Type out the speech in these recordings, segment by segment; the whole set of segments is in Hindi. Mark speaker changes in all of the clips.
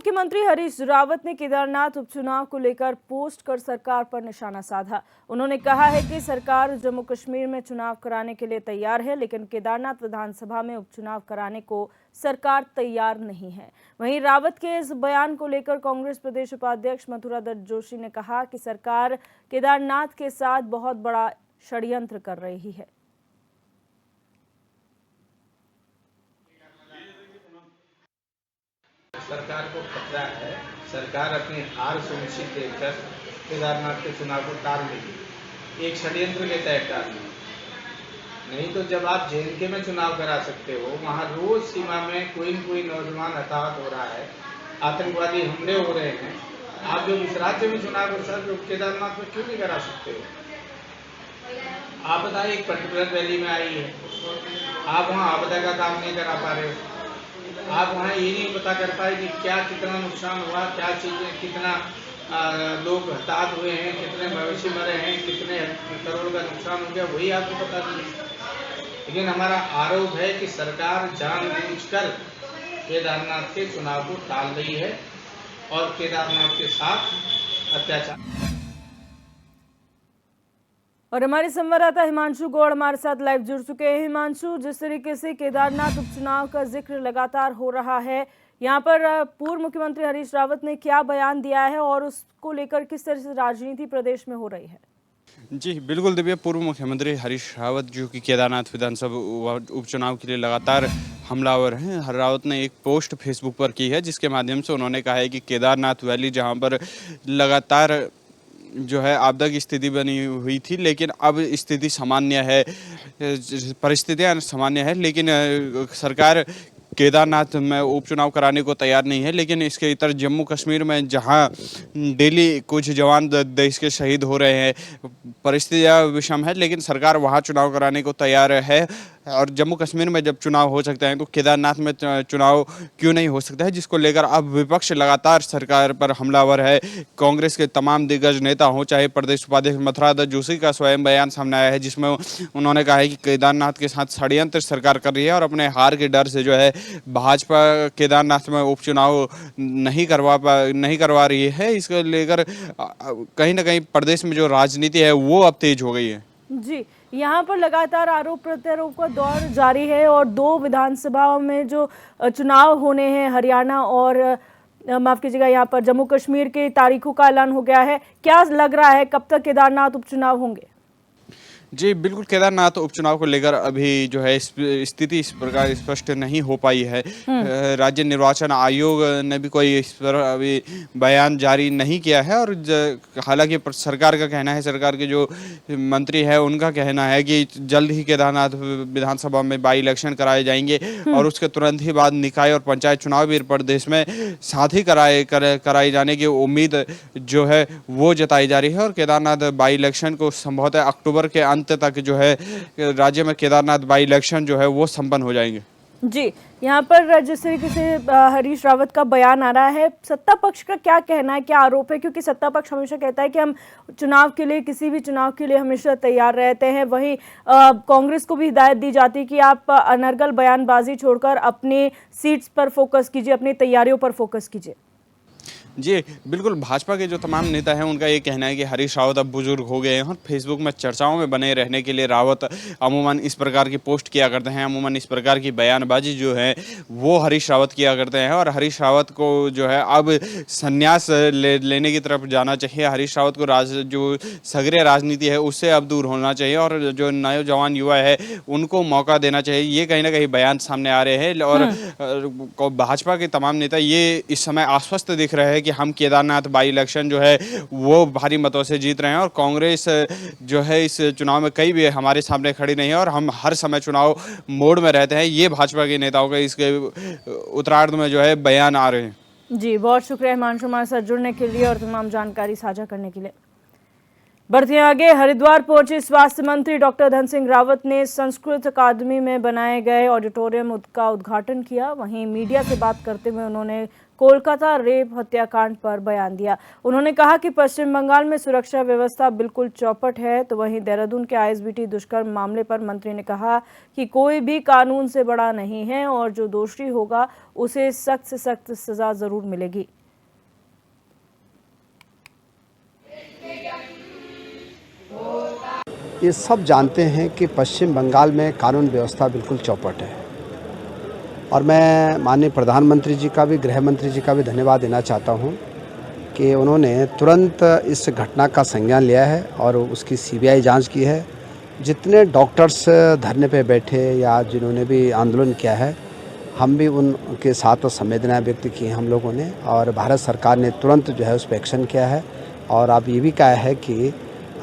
Speaker 1: मुख्यमंत्री हरीश रावत ने केदारनाथ उपचुनाव को लेकर पोस्ट कर सरकार पर निशाना साधा। उन्होंने कहा है कि सरकार जम्मू कश्मीर में चुनाव कराने के लिए तैयार है, लेकिन केदारनाथ विधानसभा में उपचुनाव कराने को सरकार तैयार नहीं है। वहीं रावत के इस बयान को लेकर कांग्रेस प्रदेश उपाध्यक्ष मथुरा दत्त जोशी ने कहा कि सरकार केदारनाथ के साथ बहुत बड़ा षड्यंत्र कर रही है।
Speaker 2: सरकार को खतरा है, सरकार अपनी हार सुनिश्चित देखकर केदारनाथ के चुनाव को टाल देगी, एक षड्यंत्र के तहत टालेगी। नहीं तो जब आप JNK में चुनाव करा सकते हो, वहाँ रोज सीमा में कोई न कोई नौजवान हताहत हो रहा है, आतंकवादी हमले हो रहे हैं, आप जब इस राज्य में चुनाव कर सकते हो, केदारनाथ में क्यों नहीं करा सकते हो? आपदा एक पर्टिकुलर वैली में आई है, आप वहाँ आपदा का काम नहीं करा पा रहे हो। आप वहाँ ये नहीं पता कर पाए कि क्या कितना नुकसान हुआ, क्या चीज़ें, कितना लोग हताहत हुए हैं, कितने मवेशी मरे हैं, कितने करोड़ का नुकसान हो गया, वही आपको पता नहीं। लेकिन हमारा आरोप है कि सरकार जानबूझकर केदारनाथ के चुनाव को टाल रही है और केदारनाथ के साथ अत्याचार।
Speaker 1: और हमारे संवाददाता हिमांशु गौड़ हमारे साथ लाइव जुड़ चुके हैं। हिमांशु, जिस तरीके से केदारनाथ उपचुनाव का जिक्र लगातार हो रहा है, यहाँ पर पूर्व मुख्यमंत्री हरीश रावत ने क्या बयान दिया है और उसको लेकर किस तरह से राजनीति प्रदेश में हो रही है?
Speaker 3: जी बिल्कुल दिव्या, पूर्व मुख्यमंत्री हरीश रावत जो कि केदारनाथ विधानसभा उपचुनाव के लिए लगातार हमलावर हैं, हर रावत ने एक पोस्ट फेसबुक पर की है जिसके माध्यम से उन्होंने कहा है कि केदारनाथ वैली जहाँ पर लगातार जो है आपदा की स्थिति बनी हुई थी, लेकिन अब स्थिति सामान्य है, परिस्थितियां सामान्य है, लेकिन सरकार केदारनाथ में उपचुनाव कराने को तैयार नहीं है। लेकिन इसके इतर जम्मू कश्मीर में जहां डेली कुछ जवान देश के शहीद हो रहे हैं, परिस्थितियां विषम है, लेकिन सरकार वहां चुनाव कराने को तैयार है। और जम्मू कश्मीर में जब चुनाव हो सकते हैं तो केदारनाथ में चुनाव क्यों नहीं हो सकता है, जिसको लेकर अब विपक्ष लगातार सरकार पर हमलावर है। कांग्रेस के तमाम दिग्गज नेता हों, चाहे प्रदेश उपाध्यक्ष मथुरा दत्त जोशी का स्वयं बयान सामने आया है जिसमें उन्होंने कहा है कि केदारनाथ के साथ षड्यंत्र सरकार कर रही है और अपने हार के डर से जो है भाजपा केदारनाथ में उपचुनाव नहीं करवा रही है। इसको लेकर कहीं ना कहीं प्रदेश में जो राजनीति है वो अब तेज हो गई है।
Speaker 1: जी, यहाँ पर लगातार आरोप प्रत्यारोप का दौर जारी है और 2 विधानसभाओं में जो चुनाव होने हैं, हरियाणा और माफ कीजिएगा यहाँ पर जम्मू कश्मीर के तारीखों का ऐलान हो गया है। क्या लग रहा है कब तक केदारनाथ उपचुनाव होंगे?
Speaker 3: जी बिल्कुल, केदारनाथ उपचुनाव को लेकर अभी जो है स्थिति इस प्रकार स्पष्ट नहीं हो पाई है। राज्य निर्वाचन आयोग ने भी कोई इस पर अभी बयान जारी नहीं किया है और हालांकि सरकार का कहना है, सरकार के जो मंत्री है उनका कहना है कि जल्द ही केदारनाथ विधानसभा में बाई इलेक्शन कराए जाएंगे और उसके तुरंत ही बाद निकाय और पंचायत चुनाव भी प्रदेश में साथ ही कराए जाने की उम्मीद जो है वो जताई जा रही है। और केदारनाथ बाई इलेक्शन को संभवतः अक्टूबर के अंत तक जो है राज्य में केदारनाथ बाई इलेक्शन जो है वो संपन्न हो जाएंगे। जी,
Speaker 1: यहाँ पर जिस तरीके से हरीश रावत का बयान आ रहा है, सत्ता पक्ष का क्या कहना है, क्या आरोप है? क्योंकि सत्ता पक्ष हमेशा कहता है कि हम चुनाव के लिए, किसी भी चुनाव के लिए हमेशा तैयार रहते हैं। वहीं कांग्रेस को भी हिदायत दी जाती है कि आप अनर्गल बयानबाजी छोड़कर अपनी सीट्स पर फोकस कीजिए, अपनी तैयारियों पर फोकस कीजिए।
Speaker 3: जी बिल्कुल, भाजपा के जो तमाम नेता हैं उनका ये कहना है कि हरीश रावत अब बुजुर्ग हो गए हैं और फेसबुक में चर्चाओं में बने रहने के लिए रावत अमूमन इस प्रकार की पोस्ट किया करते हैं, अमूमन इस प्रकार की बयानबाजी जो है वो हरीश रावत किया करते हैं। और हरीश रावत को जो है अब संन्यास लेने की तरफ जाना चाहिए। हरीश रावत को जो सगरे राजनीति है उससे अब दूर होना चाहिए और जो नौजवान युवा है उनको मौका देना चाहिए, ये कहीं ना कहीं बयान सामने आ रहे हैं। और भाजपा के तमाम नेता ये इस समय आश्वस्त दिख रहे हैं कि हम केदारनाथ बाई इलेक्शन जो है वो भारी मतों से जीत रहे हैं और कांग्रेस जो है इस चुनाव में कहीं भी हमारे सामने खड़ी नहीं है और हम हर समय चुनाव मोड में रहते हैं। ये भाजपा के नेताओं के इसके उत्तरार्ध में जो है बयान आ रहे हैं।
Speaker 1: जी, बहुत शुक्रिया हिमांशु हमारे साथ जुड़ने के लिए और तमाम जानकारी साझा करने के लिए। बढ़ते आगे, हरिद्वार पहुंचे स्वास्थ्य मंत्री डॉक्टर धन सिंह रावत ने संस्कृत अकादमी में बनाए गए ऑडिटोरियम का उद्घाटन किया। वहीं मीडिया से बात करते हुए उन्होंने कोलकाता रेप हत्याकांड पर बयान दिया। उन्होंने कहा कि पश्चिम बंगाल में सुरक्षा व्यवस्था बिल्कुल चौपट है। तो वहीं देहरादून के आईएसबीटी दुष्कर्म मामले पर मंत्री ने कहा कि कोई भी कानून से बड़ा नहीं है और जो दोषी होगा उसे सख्त से सख्त सजा जरूर मिलेगी।
Speaker 4: ये सब जानते हैं कि पश्चिम बंगाल में कानून व्यवस्था बिल्कुल चौपट है और मैं माननीय प्रधानमंत्री जी का भी, गृह मंत्री जी का भी धन्यवाद देना चाहता हूं कि उन्होंने तुरंत इस घटना का संज्ञान लिया है और उसकी सीबीआई जांच की है। जितने डॉक्टर्स धरने पे बैठे या जिन्होंने भी आंदोलन किया है, हम भी उनके साथ संवेदनाएं व्यक्त की हैं हम लोगों ने, और भारत सरकार ने तुरंत जो है उस पर एक्शन किया है और अब ये भी कहा है कि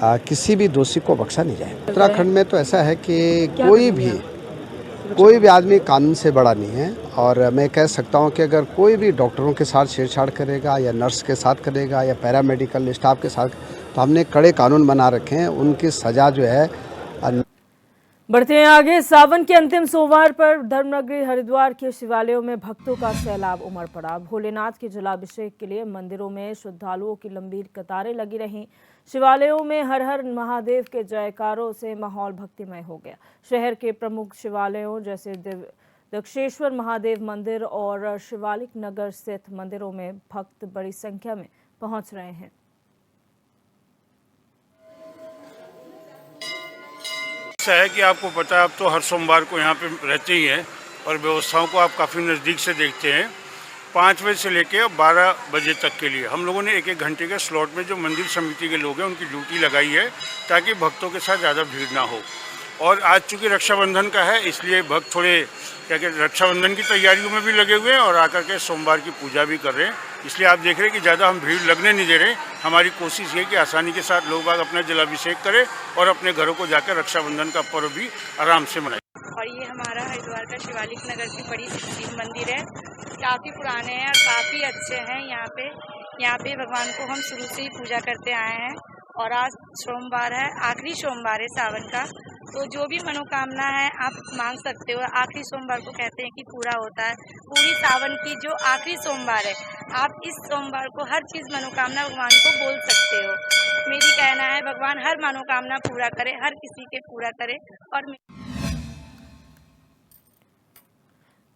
Speaker 4: किसी भी दोषी को बख्शा नहीं जाए। उत्तराखंड में तो ऐसा है कि कोई भी आदमी कानून से बड़ा नहीं है और मैं कह सकता हूं कि अगर कोई भी डॉक्टरों के साथ छेड़छाड़ करेगा या नर्स के साथ करेगा या पैरामेडिकल स्टाफ के साथ, तो हमने कड़े कानून बना रखे हैं, उनकी सज़ा जो है।
Speaker 1: बढ़ते हैं आगे। सावन के अंतिम सोमवार पर धर्मनगरी हरिद्वार के शिवालयों में भक्तों का सैलाब उमड़ पड़ा। भोलेनाथ के जलाभिषेक के लिए मंदिरों में श्रद्धालुओं की लंबी कतारें लगी रहीं। शिवालयों में हर हर महादेव के जयकारों से माहौल भक्तिमय हो गया। शहर के प्रमुख शिवालयों जैसे दक्षेश्वर महादेव मंदिर और शिवालिक नगर स्थित मंदिरों में भक्त बड़ी संख्या में पहुंच रहे हैं।
Speaker 5: ऐसा है कि आपको पता है, आप तो हर सोमवार को यहाँ पे रहते ही हैं और व्यवस्थाओं को आप काफ़ी नज़दीक से देखते हैं। 5 बजे से लेकर 12 बजे तक के लिए हम लोगों ने एक घंटे के स्लॉट में जो मंदिर समिति के लोग हैं उनकी ड्यूटी लगाई है ताकि भक्तों के साथ ज़्यादा भीड़ ना हो। और आज चूँकि रक्षाबंधन का है, इसलिए भक्त थोड़े क्या कहते रक्षाबंधन की तैयारियों में भी लगे हुए हैं और आकर के सोमवार की पूजा भी कर रहे हैं। इसलिए आप देख रहे हैं कि ज़्यादा हम भीड़ लगने नहीं दे रहे। हमारी कोशिश ये कि आसानी के साथ लोग अपना जलाभिषेक करें और अपने घरों को जाकर रक्षाबंधन का पर्व भी आराम से मनाएं।
Speaker 6: और ये हमारा हरिद्वार का शिवालिक नगर की बड़ी शिव मंदिर है, काफ़ी पुराने हैं और काफ़ी अच्छे हैं। यहाँ पे भगवान को हम शुरू से ही पूजा करते आए हैं और आज सोमवार है, आखिरी सोमवार है सावन का, तो जो भी मनोकामना है आप मांग सकते हो। आखिरी सोमवार को कहते हैं कि पूरा होता है। पूरी सावन की जो आखिरी सोमवार है, आप इस सोमवार को हर चीज़ मनोकामना भगवान को बोल सकते हो। मेरी कहना है भगवान हर मनोकामना पूरा करे, हर किसी के पूरा करे। और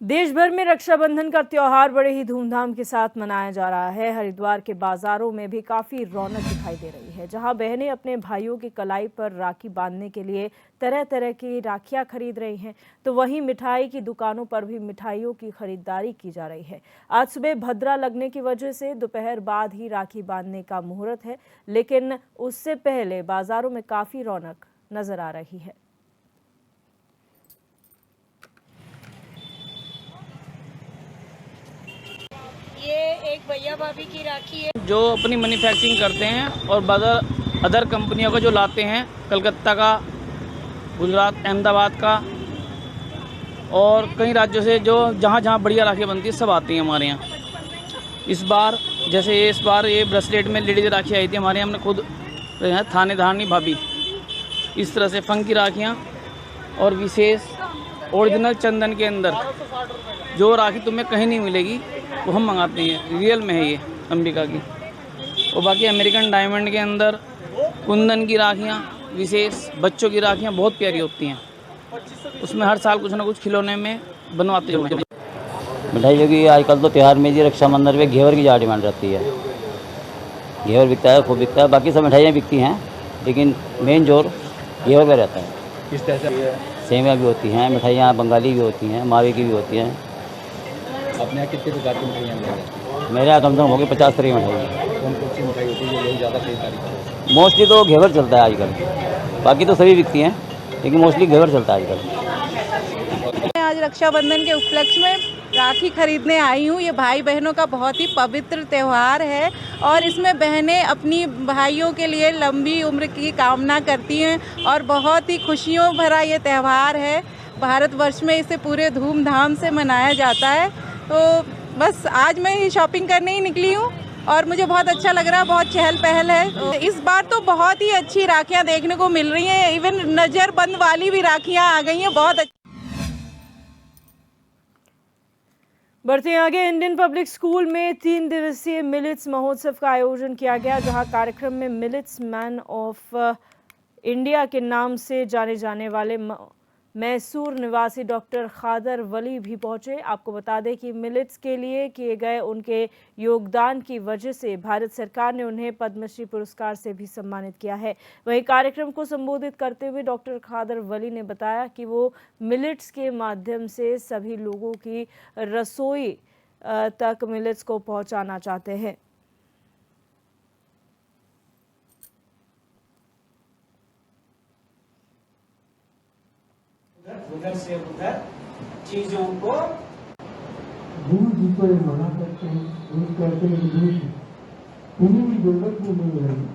Speaker 1: देश भर में रक्षाबंधन का त्योहार बड़े ही धूमधाम के साथ मनाया जा रहा है। हरिद्वार के बाजारों में भी काफी रौनक दिखाई दे रही है, जहां बहनें अपने भाइयों की कलाई पर राखी बांधने के लिए तरह तरह की राखियां खरीद रही हैं, तो वहीं मिठाई की दुकानों पर भी मिठाइयों की खरीदारी की जा रही है। आज सुबह भद्रा लगने की वजह से दोपहर बाद ही राखी बांधने का मुहूर्त है, लेकिन उससे पहले बाजारों में काफी रौनक नजर आ रही है।
Speaker 6: ये एक भैया भाभी की राखी है
Speaker 7: जो अपनी मैन्युफैक्चरिंग करते हैं और अदर कंपनियों का जो लाते हैं, कलकत्ता का, गुजरात, अहमदाबाद का और कई राज्यों से जो जहाँ बढ़िया राखी बनती है सब आती हैं हमारे यहाँ। इस बार ये ब्रेसलेट में लेडीज राखी आई थी हमारे यहाँ, हमने खुद थानेदारनी भाभी, इस तरह से फंकी राखियाँ और विशेष ओरिजिनल चंदन के अंदर जो राखी तुम्हें कहीं नहीं मिलेगी वो हम मंगाते हैं, रियल में है ये अंबिका की। और बाकी अमेरिकन डायमंड के अंदर कुंदन की राखियाँ, विशेष बच्चों की राखियाँ बहुत प्यारी होती हैं, उसमें हर साल कुछ ना कुछ खिलौने में बनवाते हैं।
Speaker 8: मिठाइयों की आजकल तो त्यौहार में जी रक्षाबंधन पे घेवर की ज़्यादा डिमांड रहती है। घेवर बिकता है, खूब बिकता है, बाकी सब मिठाइयाँ बिकती हैं, लेकिन मेन जोर घेवर पे रहता है।
Speaker 4: किस तरह से?
Speaker 8: सेवियाँ भी होती हैं, मिठाइयाँ बंगाली भी होती हैं, मावे की भी होती हैं।
Speaker 4: अपने यहाँ कितने प्रकार की मिठाइयाँ मिलेंगी?
Speaker 8: मेरे यहाँ कम से कम होगी 50 तरह की मिठाई।
Speaker 4: कौन कौन सी मिठाई होती है जो लोग ज़्यादा खरीदारी करते हैं?
Speaker 8: मोस्टली तो घेवर चलता है आजकल, बाकी तो सभी बिकती हैं, लेकिन मोस्टली घेवर चलता है आजकल।
Speaker 9: आज रक्षाबंधन के उपलक्ष्य में राखी खरीदने आई हूँ। ये भाई बहनों का बहुत ही पवित्र त्यौहार है और इसमें बहनें अपनी भाइयों के लिए लंबी उम्र की कामना करती हैं और बहुत ही खुशियों भरा ये त्यौहार है। भारतवर्ष में इसे पूरे धूमधाम से मनाया जाता है। तो बस आज मैं ही शॉपिंग करने ही निकली हूँ और मुझे बहुत अच्छा लग रहा है, बहुत चहल पहल है। तो इस बार तो बहुत ही अच्छी राखियाँ देखने को मिल रही हैं, इवन नज़रबंद वाली भी राखियाँ आ गई हैं, बहुत अच्छी।
Speaker 1: बढ़ते हैं आगे। इंडियन पब्लिक स्कूल में 3 दिवसीय मिलेट्स महोत्सव का आयोजन किया गया, जहां कार्यक्रम में मिलेट्स मैन ऑफ इंडिया के नाम से जाने जाने वाले मैसूर निवासी डॉक्टर खादर वली भी पहुंचे। आपको बता दें कि मिलेट्स के लिए किए गए उनके योगदान की वजह से भारत सरकार ने उन्हें पद्मश्री पुरस्कार से भी सम्मानित किया है। वहीं कार्यक्रम को संबोधित करते हुए डॉक्टर खादर वली ने बताया कि वो मिलेट्स के माध्यम से सभी लोगों की रसोई तक मिलेट्स को पहुंचाना चाहते हैं।
Speaker 10: उधर से उधर चीजों को गुरु जी को मना करते हैं, गुरु कहते हैं गुरु जी पूरी जरूरत भी नहीं रही।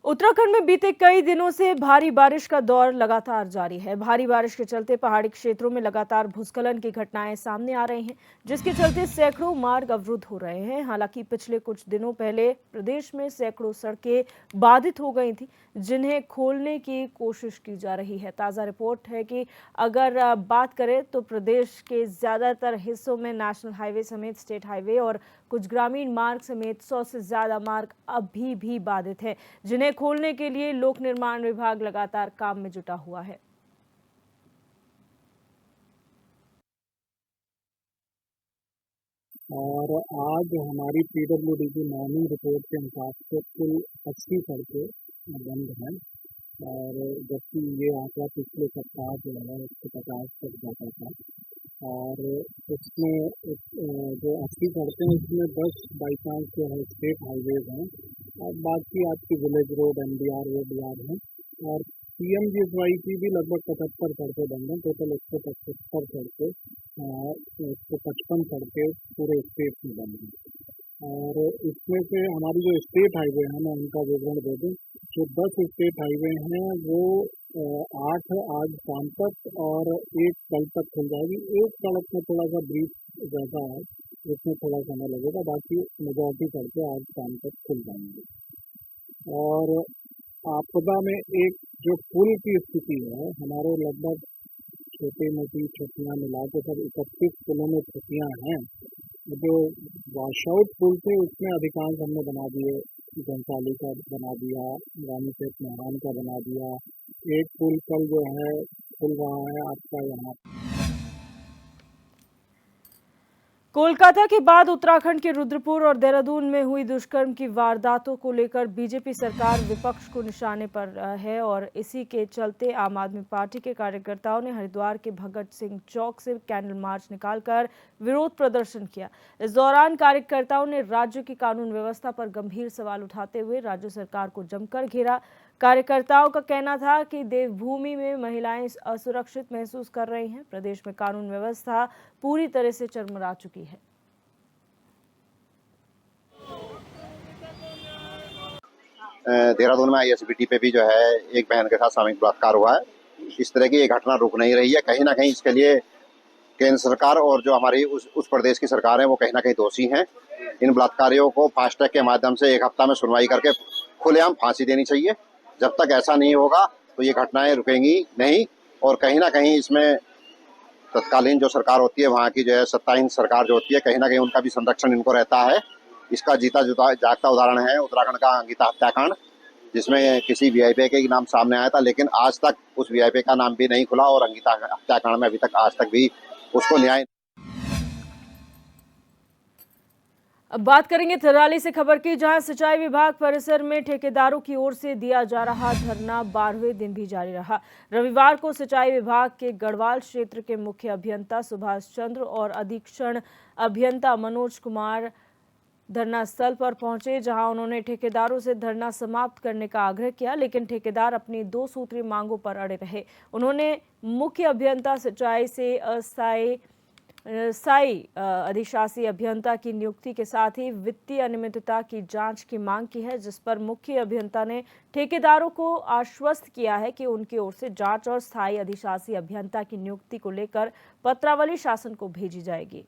Speaker 1: उत्तराखंड में बीते कई दिनों से भारी बारिश का दौर लगातार जारी है। भारी बारिश के चलते पहाड़ी क्षेत्रों में लगातार भूस्खलन की घटनाएं सामने आ रही हैं, जिसके चलते सैकड़ों मार्ग अवरुद्ध हो रहे हैं। हालांकि पिछले कुछ दिनों पहले प्रदेश में सैकड़ों सड़कें बाधित हो गई थी, जिन्हें खोलने की कोशिश की जा रही है। ताज़ा रिपोर्ट है कि अगर बात करें तो प्रदेश के ज़्यादातर हिस्सों में नेशनल हाईवे समेत स्टेट हाईवे और कुछ ग्रामीण मार्ग समेत 100 से ज़्यादा मार्ग अभी भी बाधित हैं, जिन्हें खोलने के लिए लोक निर्माण विभाग लगातार काम में जुटा हुआ है।
Speaker 10: और आज हमारी PWD की मॉर्निंग रिपोर्ट के हिसाब से कुल 80 सड़कें बंद हैं, और जबकि ये आंकड़ा पिछले सप्ताह जो है 150 तक जाता था। और इसमें जो 80 सड़कें हैं, इसमें 10 बाईपास जो है स्टेट हाईवेज हैं, और बाकी आपकी विलेज रोड NDR रोड याद हैं, और PMGSY की भी लगभग 75 सड़कें बंद हैं। टोटल 175 सड़कें, 155 सड़कें पूरे स्टेट में बंद हैं। और इसमें से हमारी जो स्टेट हाईवे है, मैं उनका विवरण दे दूँ। जो 10 स्टेट हाईवे हैं वो 8 आज शाम तक और 1 कल तक खुल जाएगी। एक सड़क में थोड़ा सा ब्रीफ जैसा है, जिसमें थोड़ा समय लगेगा, बाकी मेजॉरिटी सड़कें आज शाम तक खुल जाएंगी। और आपदा में एक जो पुल की स्थिति है, हमारे लगभग छोटी मोटी छुट्टियाँ मिला के सब 31 पुलों में छुट्टियाँ हैं। जो वॉशआउट पुल थे उसमें अधिकांश हमने बना दिए, घनसाली का बना दिया, रानीखेत महान का बना दिया। एक पुल कल जो है खुल रहा है आपका यहाँ।
Speaker 1: कोलकाता के बाद उत्तराखंड के रुद्रपुर और देहरादून में हुई दुष्कर्म की वारदातों को लेकर बीजेपी सरकार विपक्ष को निशाने पर है, और इसी के चलते आम आदमी पार्टी के कार्यकर्ताओं ने हरिद्वार के भगत सिंह चौक से कैंडल मार्च निकालकर विरोध प्रदर्शन किया। इस दौरान कार्यकर्ताओं ने राज्य की कानून व्यवस्था पर गंभीर सवाल उठाते हुए राज्य सरकार को जमकर घेरा। कार्यकर्ताओं का कहना था कि देवभूमि में महिलाएं असुरक्षित महसूस कर रही हैं। प्रदेश में कानून व्यवस्था पूरी तरह से चरमरा चुकी है।
Speaker 11: देहरादून में ISBT पे भी जो है एक बहन के साथ सामूहिक बलात्कार हुआ है। इस तरह की ये घटना रुक नहीं रही है। कहीं ना कहीं इसके लिए केंद्र सरकार और जो हमारी उस प्रदेश की सरकार है वो कहीं ना कहीं दोषी हैं। इन बलात्कारियों को फास्ट ट्रैक के माध्यम से 1 हफ्ता में सुनवाई करके खुलेआम फांसी देनी चाहिए। जब तक ऐसा नहीं होगा तो ये घटनाएं रुकेंगी नहीं, और कहीं ना कहीं इसमें तत्कालीन जो सरकार होती है, वहाँ की जो है सत्ताहीन सरकार जो होती है, कहीं ना कहीं उनका भी संरक्षण इनको रहता है। इसका जीता जागता उदाहरण है उत्तराखंड का अंकिता हत्याकांड, जिसमें किसी VIP के नाम सामने आया था, लेकिन आज तक उस VIP का नाम भी नहीं खुला, और अंकिता हत्याकांड में अभी तक आज तक भी उसको न्याय।
Speaker 1: अब बात करेंगे थराली से खबर की, जहां सिंचाई विभाग परिसर में ठेकेदारों की ओर से दिया जा रहा धरना 12वें दिन भी जारी रहा। रविवार को सिंचाई विभाग के गढ़वाल क्षेत्र के मुख्य अभियंता सुभाष चंद्र और अधीक्षण अभियंता मनोज कुमार धरना स्थल पर पहुंचे, जहां उन्होंने ठेकेदारों से धरना समाप्त करने का आग्रह किया, लेकिन ठेकेदार अपनी 2 सूत्रीय मांगों पर अड़े रहे। उन्होंने मुख्य अभियंता सिंचाई से अस्थायी अधिशासी अभियंता की नियुक्ति के साथ ही वित्तीय अनियमितता की जांच की मांग की है, जिस पर मुख्य अभियंता ने ठेकेदारों को आश्वस्त किया है कि उनकी ओर से जांच और स्थायी अधिशासी अभियंता की नियुक्ति को लेकर पत्रावली शासन को भेजी जाएगी।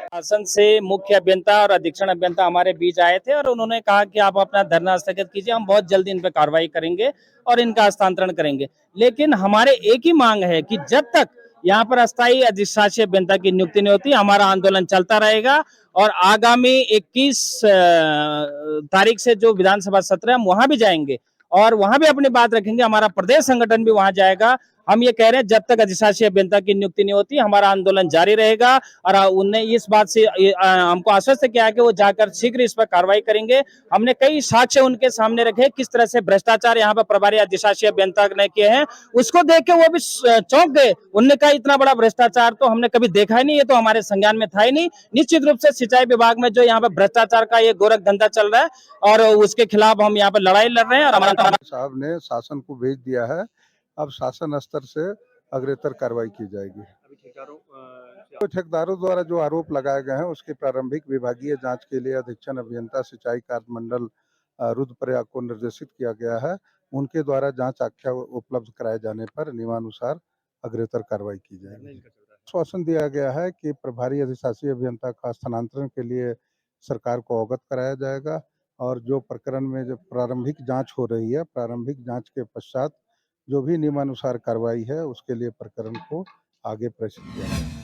Speaker 7: शासन से मुख्य अभियंता और अधीक्षण अभियंता हमारे बीच आए थे और उन्होंने कहा कि आप अपना धरना स्थगित कीजिए, हम बहुत जल्दी इन पे कार्रवाई करेंगे और इनका हस्तांतरण करेंगे। लेकिन हमारे एक ही मांग है कि जब तक यहाँ पर अस्थायी अधिशासी अभियंता की नियुक्ति नहीं होती, हमारा आंदोलन चलता रहेगा और आगामी 21 तारीख से जो विधानसभा सत्र है हम वहां भी जाएंगे और वहां भी अपनी बात रखेंगे। हमारा प्रदेश संगठन भी वहां जाएगा। हम ये कह रहे हैं जब तक अधिशासी अभियंता की नियुक्ति नहीं होती हमारा आंदोलन जारी रहेगा और उनने इस बात से हमको आश्वस्त किया कि वो जाकर शीघ्र इस पर कार्रवाई करेंगे। हमने कई साक्ष्य उनके सामने रखे किस तरह से भ्रष्टाचार यहाँ पर प्रभारी अधिशासी अभियंता ने किए हैं, उसको देख के वो भी चौंक गए। उनने कहा इतना बड़ा भ्रष्टाचार तो हमने कभी देखा ही नहीं, ये तो हमारे संज्ञान में था ही नहीं। निश्चित रूप से सिंचाई विभाग में जो यहाँ पर भ्रष्टाचार का ये गोरख धंधा चल रहा है और उसके खिलाफ हम यहाँ पर लड़ाई लड़ रहे हैं। और हमारा
Speaker 12: साहब ने शासन को भेज दिया है, अब शासन स्तर से अग्रेतर कार्रवाई की जाएगी। तो ठेकेदारों द्वारा जो आरोप लगाए गए हैं उसकी प्रारंभिक विभागीय जांच के लिए अधीक्षण अभियंता सिंचाई कार्य मंडल रुद्रप्रयाग को निर्देशित किया गया है। उनके द्वारा जांच आख्या उपलब्ध कराए जाने पर नियमानुसार अग्रेतर कार्रवाई की जाएगी। आश्वासन दिया गया है कि प्रभारी अधिशासी अभियंता का स्थानांतरण के लिए सरकार को अवगत कराया जाएगा और जो प्रकरण में जो प्रारंभिक जांच हो रही है, प्रारंभिक जांच के पश्चात जो भी नियमानुसार कार्रवाई है उसके लिए प्रकरण को आगे प्रेषित किया जाएगा।